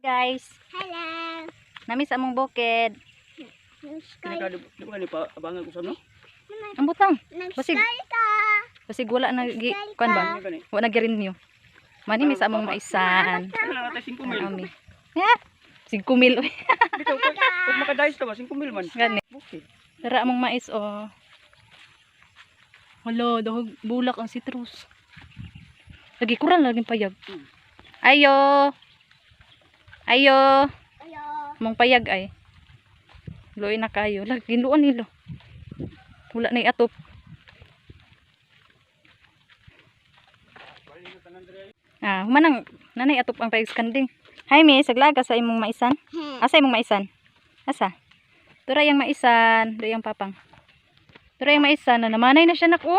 Guys, Hello. nami sa among bukid. Nag-sky Di ba ni pa abangan ko sa no? Ang butang. ka. Basig wala na gi kuan ba? Gani. Wala na girinyo. Mani mi sa among maisan. Ano na natay 5 mil. Ami. Ya. 5 mil. Dito pag makadayos ta ba 5 mil man. Gani. Bukid. Tara among mais oh. Wala, dahog bulak ang citrus. Lagi kurang lagi payag. Ayo. Ayo. Ayo. Mong payag ay. Luoy na kayo. Lagi luon nilo. Wala na atop. Manang nanay atop ang payag skanding. Hay mi, saglaga sa imong maisan. Asa imong maisan? Asa? Tura yang maisan, do yang papang. Tura yang maisan na namanay na siya nako.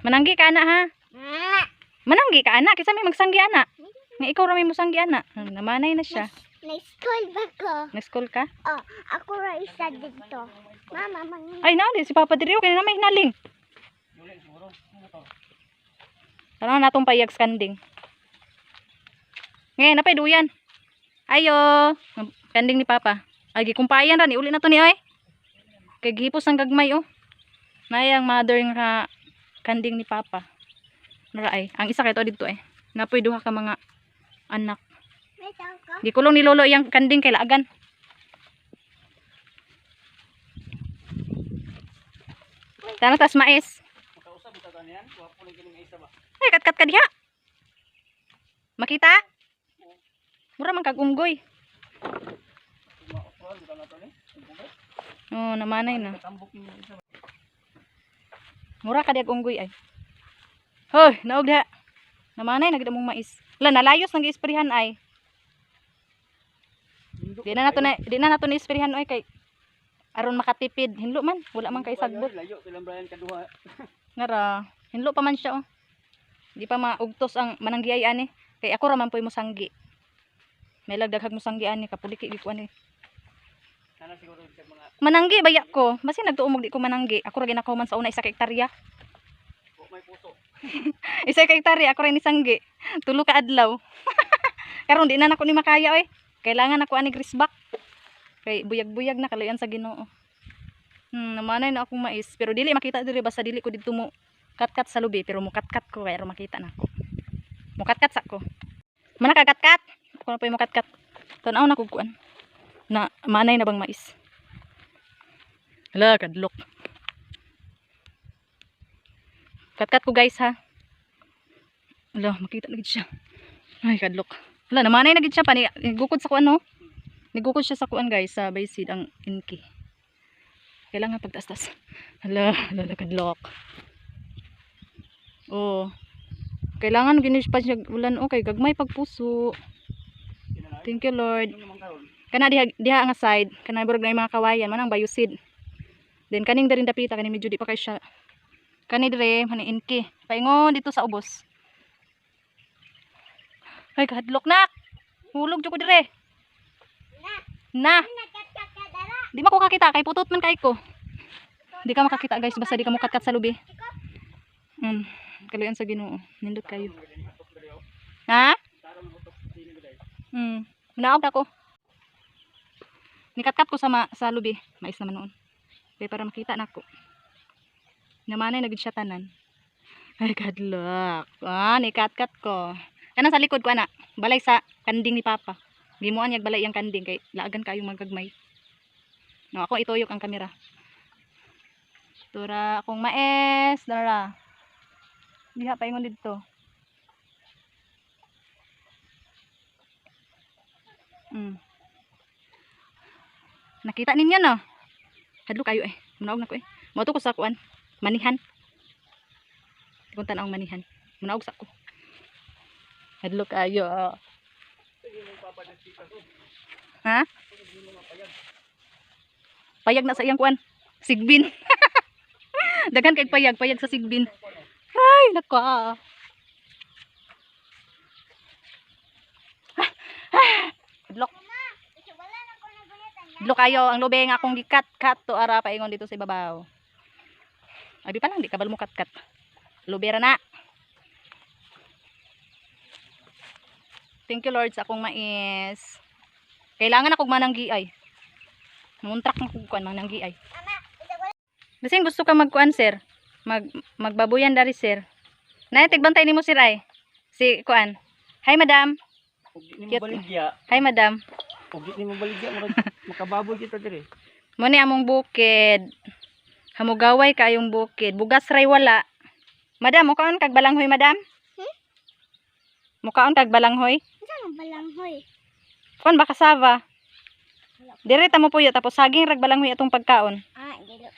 Mananggi ka ana ha. Mananggi ka ana, kisa may magsanggi ana. Nga ikaw ra may musanggi ana. Namanay na siya. Na-school ba ko? Nag-school ka? Oh, ako ra isa dito. Mama, Ay nali si Papa diri kay na may hinaling. Ano natong payag skanding. Ngayon napay duyan. Ayo, kanding ni Papa. Ay gikumpayan ra ni uli na to ni oy. Kay gihipos ang gagmay oh. Nayang mother nga kanding ni Papa. Nara ay, ang isa kay to dito eh. Napoy duha ka mga anak. may tao ka? Gikulong ni lolo yang kanding kay laagan. Tara tas mais. Makausap ta tanian, wa po lang kining isa ba. Ay kat ka diha. Makita? Mura man kag unggoy. Maupral ta na to ni. Oh, namanay na. Tambok ni isa ba. Mura ka diag unggoy ay. Hoy, naog diha. Namanay na gid mong mais. La nalayos nang giisprehan ay. Di na nato na isprehan oy kay aron makatipid. Hinlo man, wala man kay sagbot. Layo silang Brian kaduha. Ngara, hinlo pa man siya oh. Di pa maugtos ang mananggiay ani. Kay ako ra man poy mo sanggi. May lagdaghag mo sanggi ani kapuliki gid ko ani. Nana siguro sa mga Mananggi baya ko. Basi nagtuumog di ko mananggi. Ako ra ginakaw man sa una isa ka hektarya. may puso. Isa ka hektarya ako ra ni sanggi. Tulo ka adlaw. Karon di na nako ni makaya oy. Kailangan ako ani grisbak. Kay buyag-buyag na kalayan sa Ginoo. Namanay na akong mais, pero dili makita diri basta dili ko didto mo kat-kat sa lubi, pero mo kat-kat ko kay aron makita nako. Mo kat-kat sa ko. Mana ka kat-kat? Ako na pa mo kat-kat. Tan-aw na ko kuan. Na manay na bang mais. Hala, kadlok. Kat-kat ko guys ha. Hala, makita na gid siya. Ay, kadlok. Hala, namanay na gid siya pa ni gukod sa kuan no. Nigukod siya sa kuan guys, sa baysid ang inki. Kailangan pagtastas. Hala, kadlok. Oh. Kailangan ginis pa siya ulan okay, gagmay pagpuso. Thank you Lord. Kana diha nga side, kana burag na yung mga kawayan manang bayusid. Then kaning darin dapita kani medyo di pa kay siya. Kani dire mani inki. Paingon dito sa ubos. Ay kadlok nak. Hulog jud ko dire. Na. Di ba ko kakita kay putot man kay ko. Di ka makakita guys basta di ka mo kat-kat sa lubi. Kaluyan sa Ginoo. Nindot kayo. Ha? Naog ako. Nikat-kat ko sa lubi. Mais naman noon. Kaya para makita nako. Namanay nagid siya tanan. Ay kadlok. Nikat-kat ko. Kana sa likod ko ana. Balay sa kanding ni Papa. Gimuan yag balay ang kanding kay laagan kayong magagmay. No, ako ituyok ang kamera. Tura akong mais, dara. Diha paingon didto. Nakita ninyo no? Hadlo kayo eh. Munaog na ko eh. Mauto ko sa kuan. Manihan. Kung tanaw manihan. Munaog sa ko. Hadlo kayo. Ha? Payag na sa iyang kuan. Sigbin. Daghan kay payag sa sigbin. Ay, nako. Adlok. Adlok kayo ang lube nga akong gikat-kat to ara paingon dito sa ibabaw. Abi pa lang di kabal mo kat-kat. Lube ra na. Thank you Lord sa akong mais. Kailangan akong mananggi ay. Muntrak mo kung kuan mananggi ay. Bising gusto ka magkuan sir. Magbabuyan dari sir. Nay tigbantay nimo sir ay. Si kuan. Hi madam. Ug di Cute. mo baligya. Hi madam. Ug di mo baligya makababoy kita dire. Mo ni among bukid. Hamugaway kayong bukid. Bugas ray wala. Madam, mukaon kag balanghoy madam? Mukaon kag balanghoy? Saan ang balanghoy? Kuan ba kasava? Dire ta mo puyo tapos saging rag balanghoy atong pagkaon. Ah, dilo.